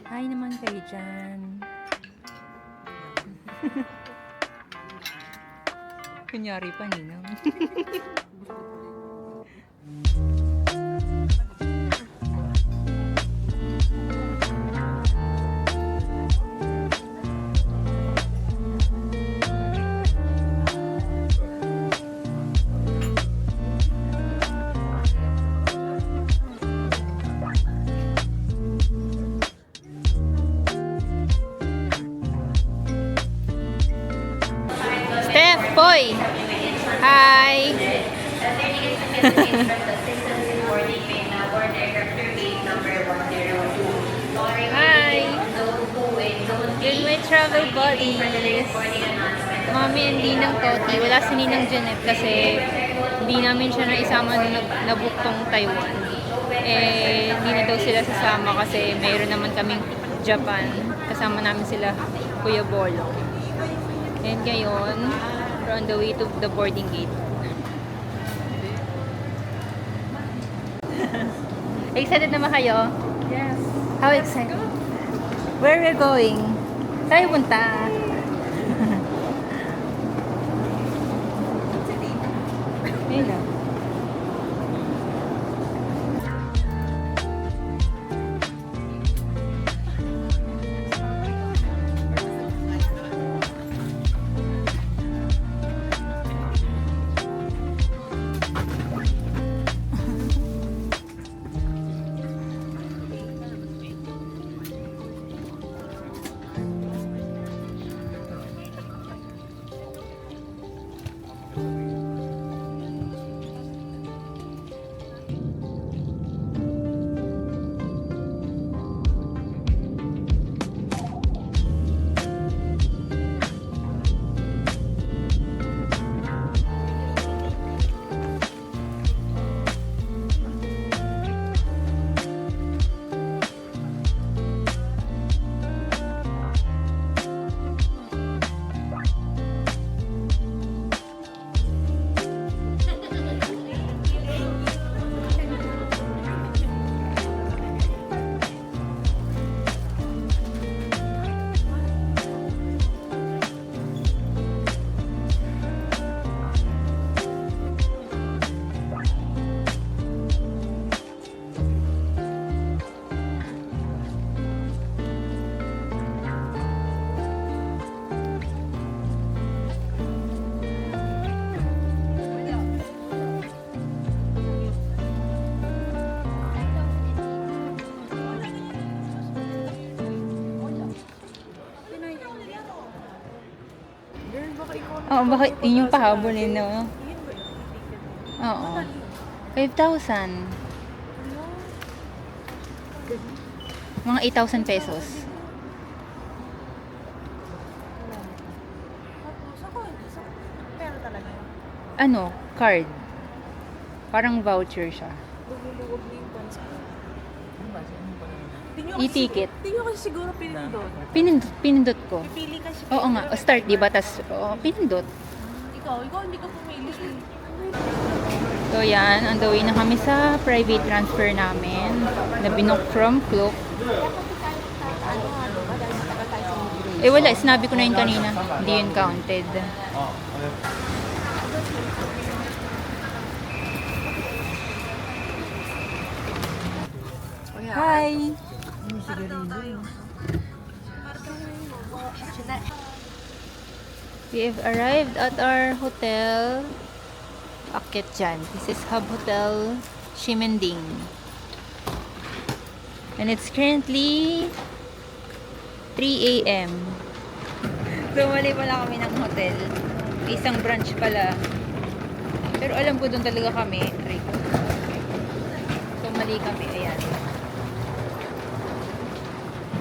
Hi naman kayo dyan. Kunyari pa, Ninang. Steph, boy! Hi! Hi! With my travel buddies. Mami and Ninang Toti. Wala si Ninang Janet kasi hindi namin siya naisama nung nabook tong Taiwan. Eh, hindi na daw sila sasama kasi mayroon naman kaming Japan. Kasama namin sila Kuya Bolo. And ngayon, we're on the way to the boarding gate. Excited naman kayo? Yes. How excited? Where we're going? Tayo punta. Ayun lang. Oo, baka yun yung pahabulin, no? Oo. 5,000. Mga 8,000 pesos. Pero talaga. Ano? Card. Parang voucher siya. Lugulugog na yung bansa. E-ticket. Hindi nyo kasi siguro pinindot. Pinindot ko. Pipili kasi. Oo nga. Start, di ba? Tas, pinindot. Ikaw hindi ka pumili. So yan, on the way na kami sa private transfer namin na binook from Klook. Eh wala, sinabi ko na yun kanina. Hindi yun counted. Hi! We have arrived at our hotel. Akit dyan. This is Hub Hotel Ximending. And it's currently 3 a.m. Bumali pala kami ng hotel. Isang branch pala. Pero alam ko doon talaga kami. So mali kami. Ayan.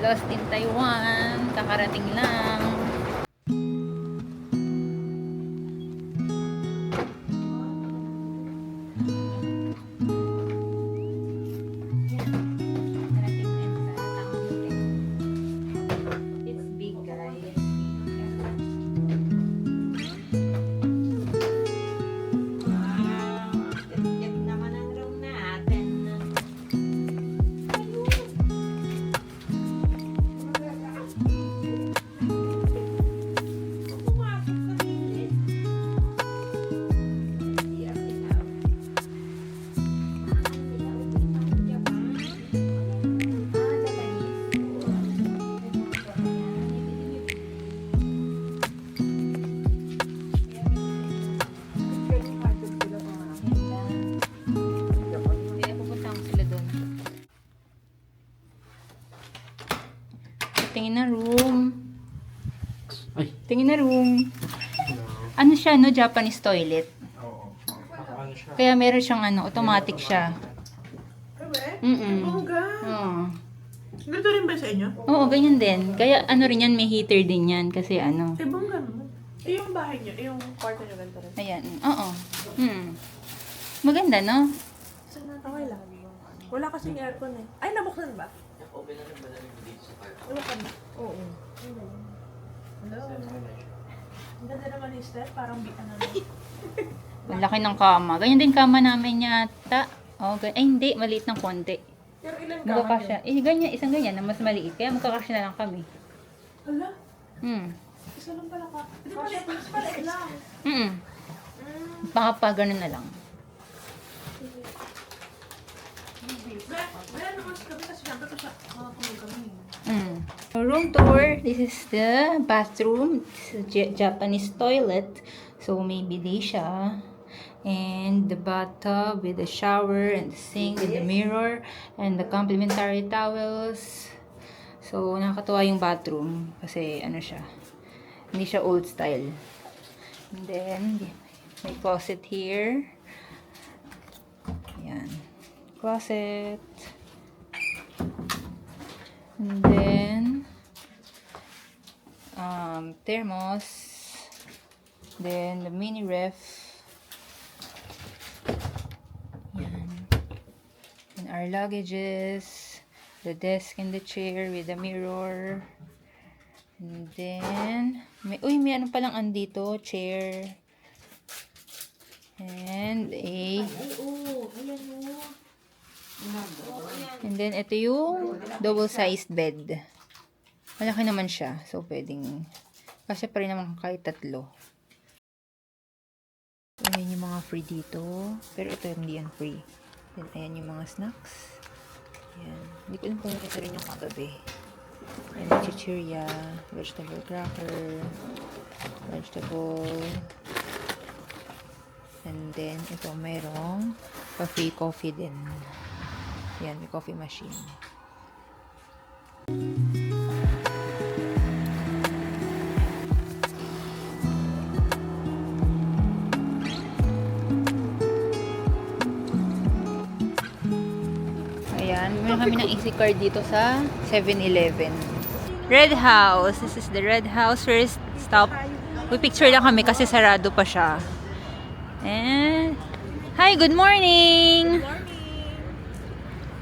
Lost in Taiwan. Kakarating lang. Tingin na room. Ay. Tingin na room. Ano siya, no? Japanese toilet. Oo. Ano siya? Kaya meron siyang ano, automatic siya. Bongga. Oo. Ganito rin ba sa inyo? Oo, ganyan din. Kaya ano rin yan, may heater din yan. Kasi ano. Bongga naman. Yung bahay niyo, yung kwarto niyo ganito rin. Ayan. Oo. Maganda, no? Okay lang. Wala kasing aircon eh. Ay, nabuksan ba? Nabuksan ba? Oo. Hello. Ang ganda naman yung step, parang ano. Ang laki ng kama. Ganyan din kama namin yata. Oh, ay, hindi. Maliit ng konti. Pero ilan ka? Magkakasya. Ganyan. Isang ganyan na mas maliit. Kaya magkakasya na lang kami. Hala, Hmm. isa lang pala ka. Hindi mas pala lang. Baka pa ganun na lang. Meron naman kami kasi syempre ko siya makakulong kami. Room tour. This is the bathroom. This is Japanese toilet. So, may bidet siya. And the bathtub with the shower and the sink with the mirror and the complimentary towels. So, nakakatuwa yung bathroom kasi ano siya. Hindi siya old style. And then, may closet here. Ayan. Closet. And then, thermos. Then, the mini ref. Yan. And our luggages. The desk and the chair with the mirror. And then, may ano palang andito. Chair. And And then, ito yung double-sized bed. Malaki naman siya. So, pwedeng kasi pa rin naman kahit tatlo. Ayan yung mga free dito. Pero ito hindi yan free. Then, ayan yung mga snacks. Ayan. Hindi ko alam kung ito rin yung kagabi. Ayan, chichirya, vegetable cracker, vegetable. And then, ito mayroong free coffee din. Ayan, may coffee machine. Ayan, meron kami ng easy card dito sa 7-Eleven. Red House. This is the Red House. First stop. We picture lang kami kasi sarado pa siya. And, hi, good morning!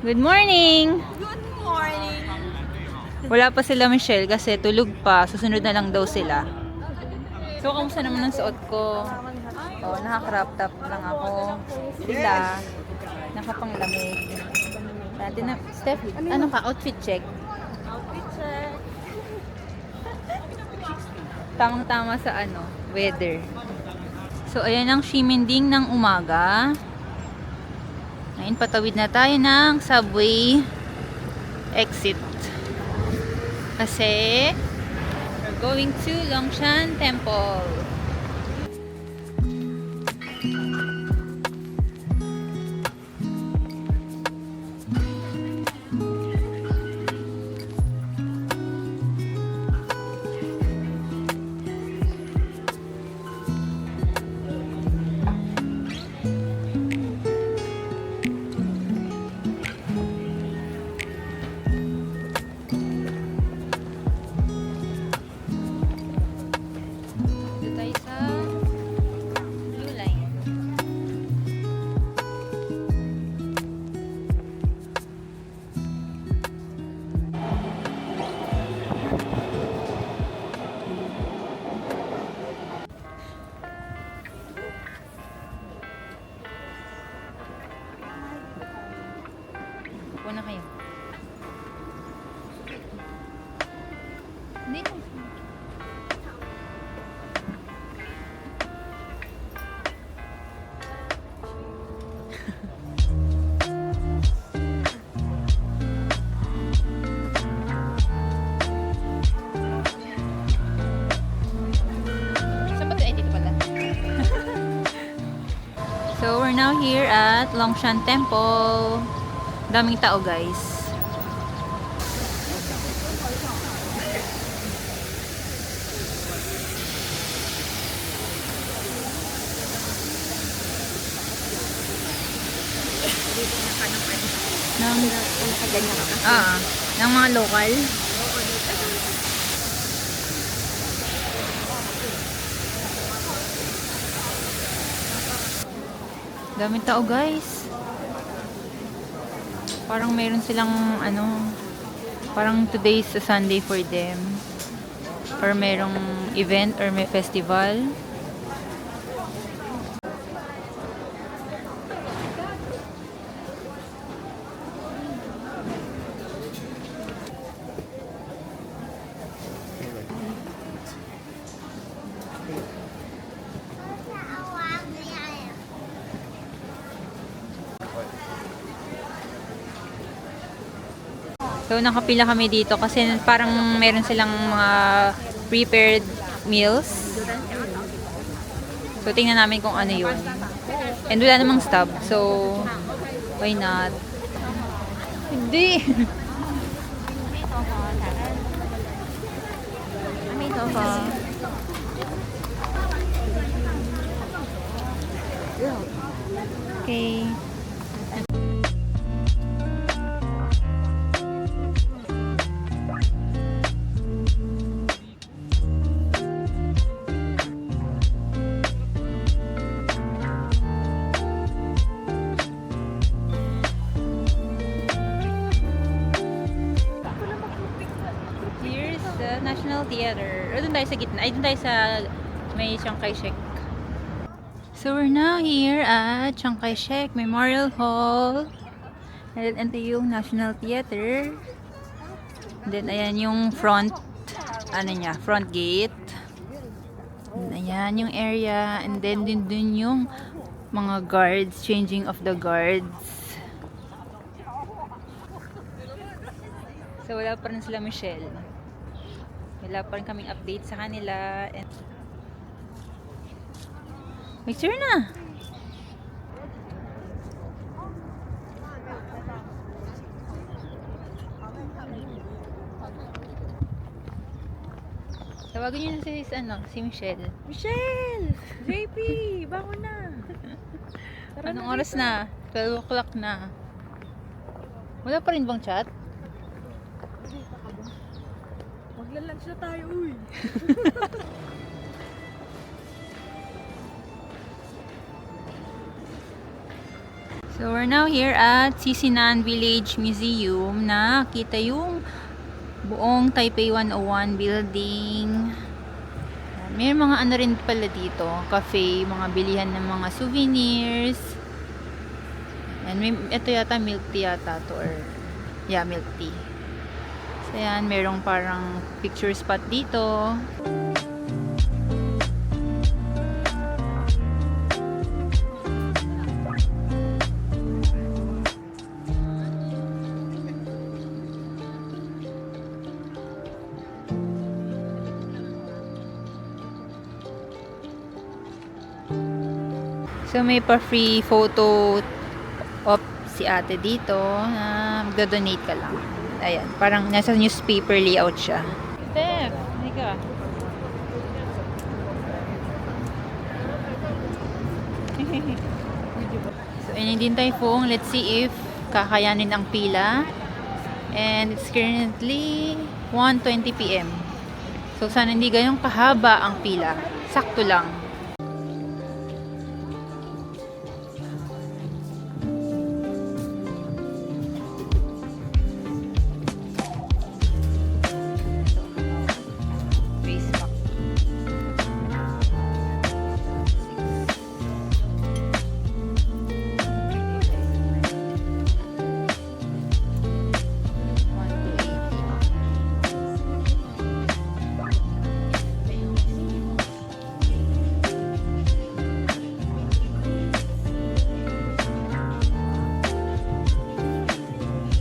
Good morning! Good morning! Wala pa sila, Michelle, kasi tulog pa. Susunod na lang daw sila. So, kamusta naman ang suot ko? Oh, naka-crop top lang ako. Sila, nakapanglamig. Dati na, Steph, ano ka? Outfit check? Outfit check. Tamang-tama sa ano, weather. So, ayan ang shimending ng umaga. Ngayon, patawid na tayo ng subway exit. Kasi, we're going to Longshan Temple. Dito tayo sa Blue Line. Upo na kayo. Hindi na. Saan ba ito? Ay, dito pala. So, we're now here at Longshan Temple. Daming tao, guys. ng mga local. Daming tao, guys. Parang meron silang parang today's a Sunday for them. Or merong event or may festival. So, nakapila kami dito kasi parang meron silang mga prepared meals. So, tingnan namin kung ano yun. And wala namang stop. So, why not? Hindi. Okay. Here's the National Theater. O, doon tayo sa gitna. Ay, doon tayo sa may Chiang Kai-shek. So, we're now here at Chiang Kai-shek Memorial Hall. And ito yung National Theater. And then, ayan yung front, front gate. And ayan yung area. And then, dun yung mga guards, changing of the guards. So, wala pa rin sila Michelle. Wala pa rin kaming update sa kanila. And picture na! Tawagin niyo na si Michelle. Michelle! JP! Bangon na! Anong oras na? 12 o'clock na. Wala pa rin bang chat? Magla-lunch na tayo, uy. So, we're now here at Sisinan Village Museum na kita yung buong Taipei 101 building. May mga ano rin pala dito, cafe, mga bilihan ng mga souvenirs. And may, ito yata milk tea yata to, or yeah, milk tea. So, yan, merong parang picture spot dito. So, may pa-free photo op si ate dito na magdodonate ka lang. Ayan, parang nasa newspaper layout siya. Steph, hindi ka. So, ayun din tayo pong. Let's see if kakayanin ang pila. And it's currently 1:20 PM. So, sana hindi gayong kahaba ang pila. Sakto lang.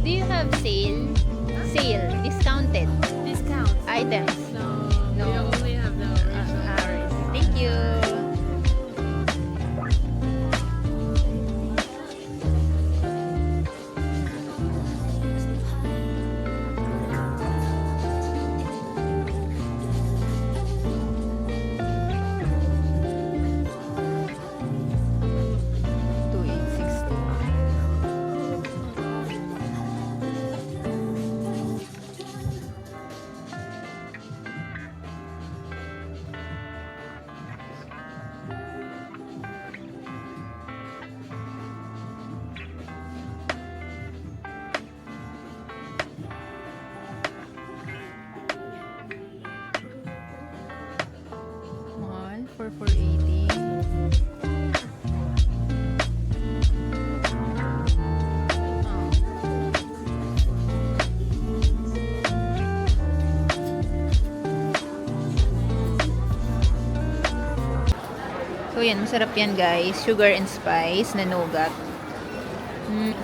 Do you have sale? Sale, discounted Discount. items. No. No. We only have the original. Alright. Thank you. $2,860. for 480. So yan, masarap yan guys. Sugar and spice na nougat.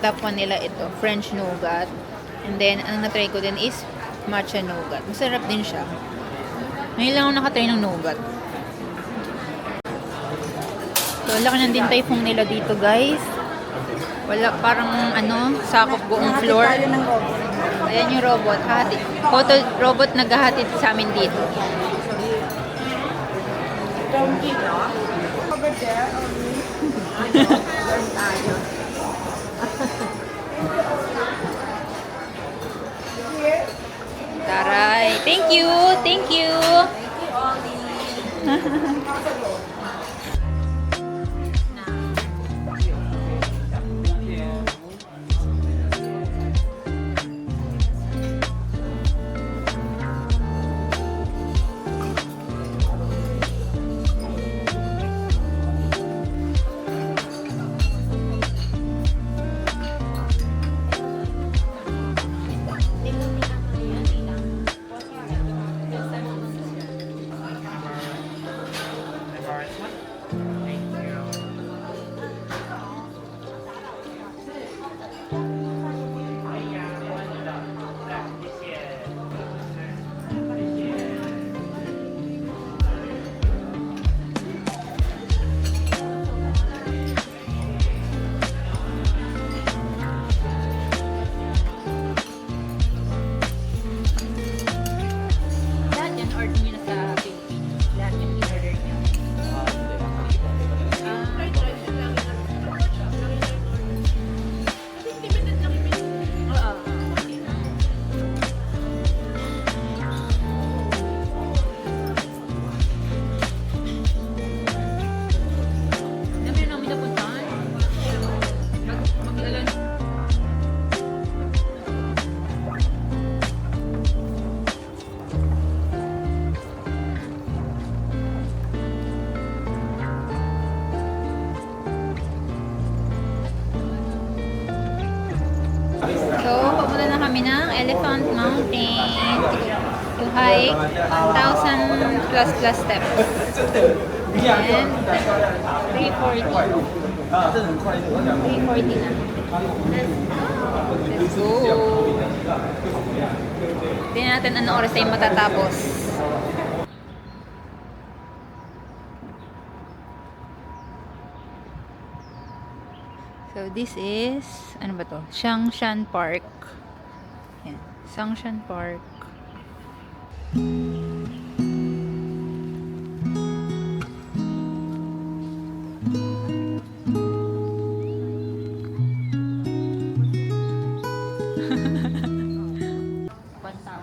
Top 1 nila ito, French nougat. And then, ang na-try ko din is matcha nougat. Masarap din siya. Ngayon lang ako nakatry ng nougat. So, laki ng din typhoon nila dito guys. Wala, parang sakop buong floor. Ayan yung robot. Photo robot naghahatid sa amin dito. Over there, Taray. Thank you. Thank you. Lahat yan, order nyo na sa Philippines. Lahat yung order nyo. Dami na namin napuntahan. Mag-alan. So, papunta na kami ng Elephant Mountain. To hike 1,000 plus steps. And 340. 340 na. Let's go. Tingnan natin anong oras tayo matatapos. So, this is, ano ba to? Sangshan Park. Yan. Sangshan Park.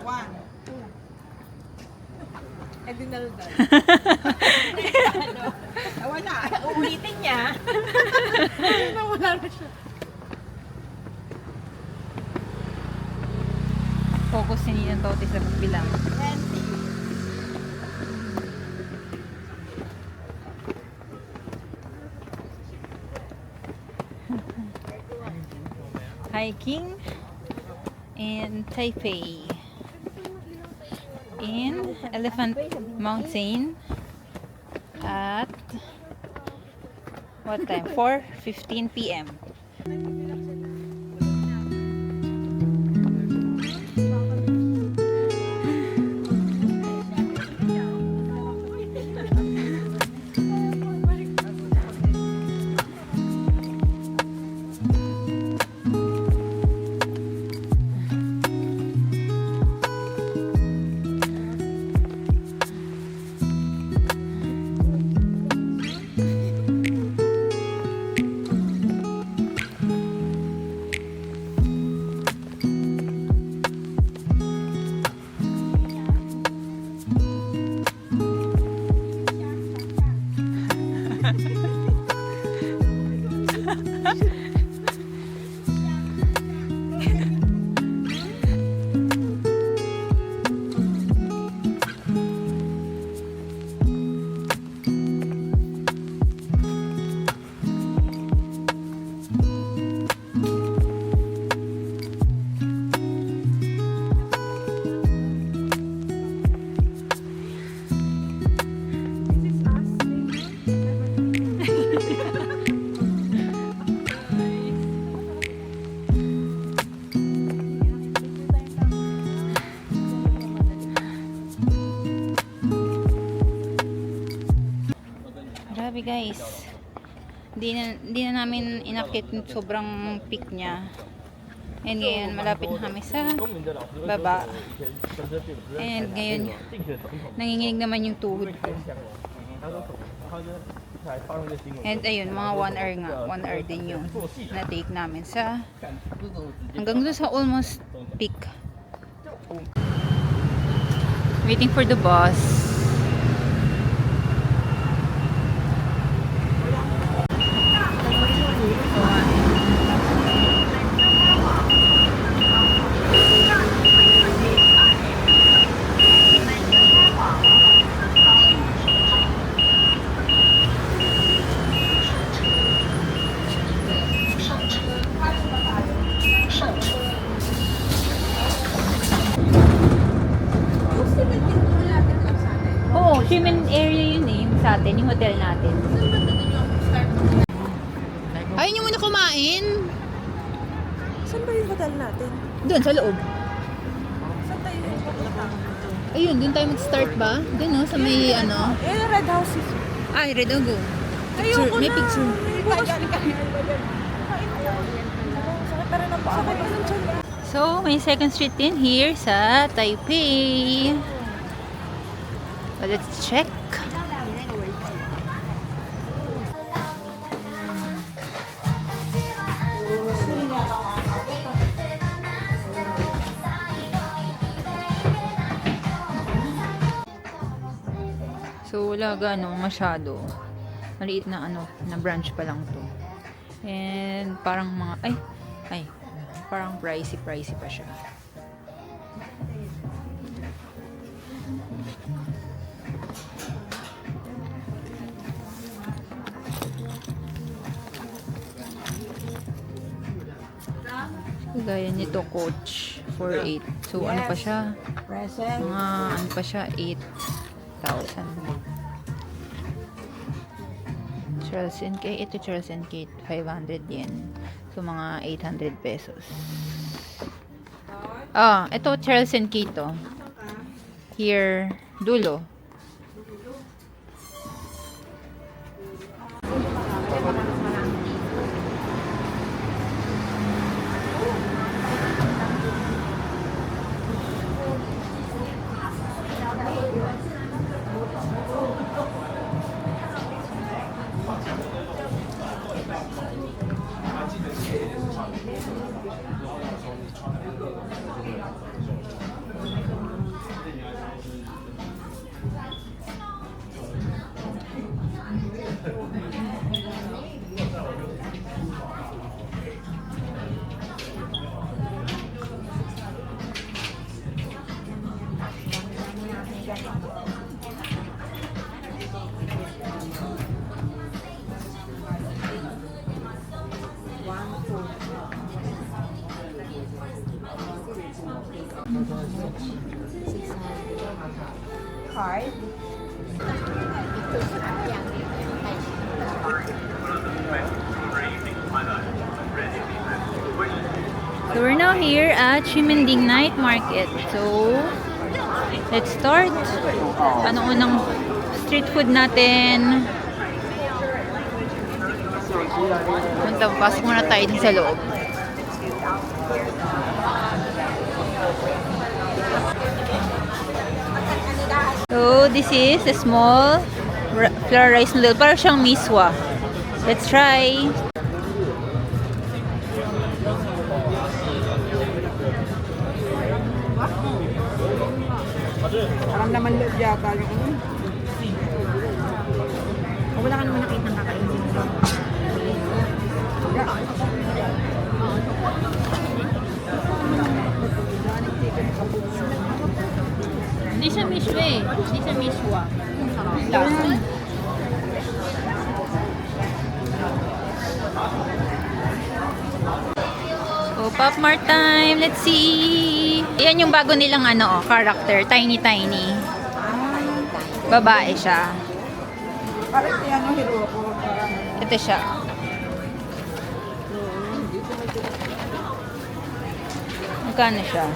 one, two. Eh, dinaldan. Wala. Uulitin niya. Wala na siya. Focus ni Ninang Toti sa pagbilang. 20. Hiking in Taipei. In Elephant Mountain at what time? 4:15 p.m. guys. Di na namin inakit yung sobrang peak niya. And ngayon, malapit na kami sa baba. And ngayon, nanginginig naman yung tuhod ko. And ayun, mga 1 hour nga. 1 hour din yung na-take namin sa hanggang doon sa almost peak. Waiting for the bus. Oo, Shimin area yun eh, yung sa atin, yung hotel natin. Ayun yung muna kumain. Saan ba yung hotel natin? Doon, sa loob. Saan tayo yung pupunta? Ayun, doon tayo mag-start ba? Doon no, sa may ano. Red House is... Ay, Red Ogo. Ayoko May na. picture. Sakit pa rin ang paa. Sakit pa rin dyan. So, may second street din here sa Taipei. But let's check. So, wala gano'ng masyado. Maliit na ano, na branch pa lang to. And parang mga, parang pricey pa siya. Gaya nito, Coach 4.8. So, ano pa siya? Present. Mga, ano pa siya? 8,000. Charles & Kate. Ito Charles & Kate. 500 yen. So, mga 800 pesos. Ah, ito Charles & Kate to. Here, dulo. Card. So we're now here at Ximending Night Market. So let's start. Ano unang street food natin? Pasok muna tayo din sa loob. So this is a small flour rice noodle. Parang siyang miswa. Let's try. Parang naman loob yata yung ano. Wala ka naman nakita ng kakainin mo. Hindi siya miswa eh. Hindi siya miswa. So, Pop Mart time. Let's see. Yan yung bago nilang ano, character. Tiny. Babae siya. Parang yan ang hero ko. Ito siya. Magkano siya?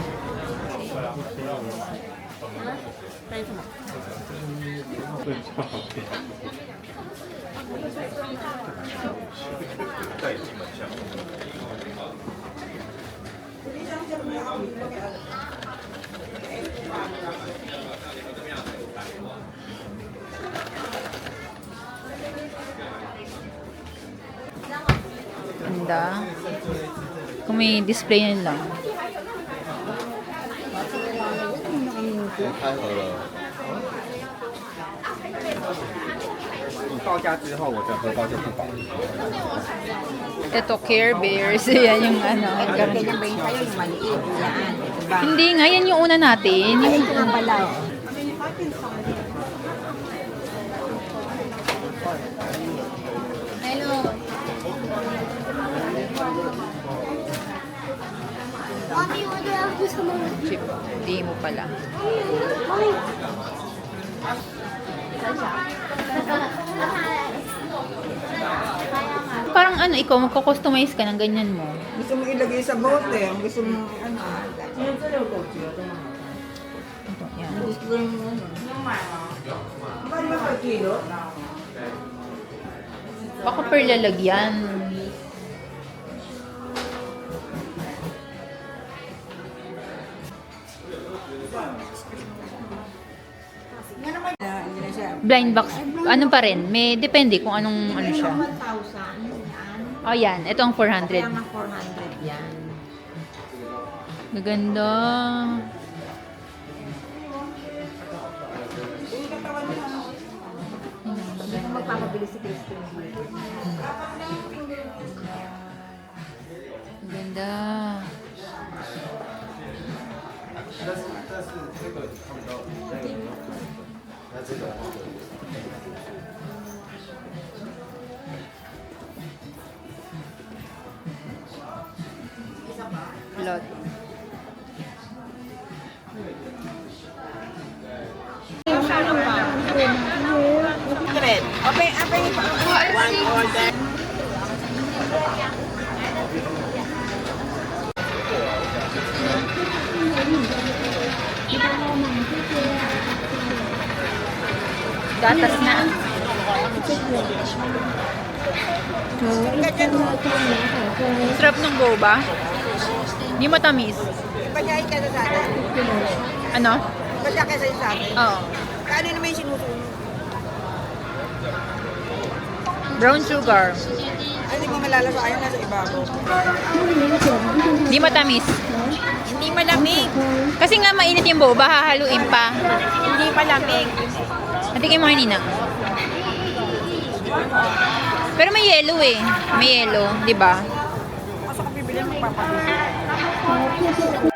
Try mo. Ganda. Kung may display yan lang. 开合了。到家之后，我的荷包就不保。 Ito, Care Bears. Yan yung ano. Ganyan ba yung tayo yung maliit? Yan. Ito ba? Hindi nga, yan yung una natin. Ay, Yung, ito nga pala. hello. Chip. Hindi mo pala. Parang ano, ikaw magko-customize ka ng ganyan mo. Gusto mo ilagay sa bote. Ang gusto mo, ano. Ito, yan. Gusto mo ano. Bakit ba per kilo? Baka per lalagyan. Hindi na siya. Blind box, ano pa rin? May depende kung anong ano siya. 1,000. Yan. Oh, yan. Ito ang 400. Kaya nga 400 yan. Maganda. Hindi ko magpapabili si Christine. Maganda. Lot. Okay, one order. Gatas na. Sarap ng boba. Hindi matamis. Ipasyay ka sa atin. Ano? Ipasyay ka sa atin. Oo. Kano naman yung sinusunod? Brown sugar. Ay, hindi mo malalasa. Ayaw nasa ibabaw. Hindi matamis. Hindi malamig. Kasi nga mainit yung boba, hahaluin pa. Hindi malamig. Natikin mo kayo, Ninang. Pero may yellow eh. May yellow, di ba? Kaso kung bibili mo, papabili.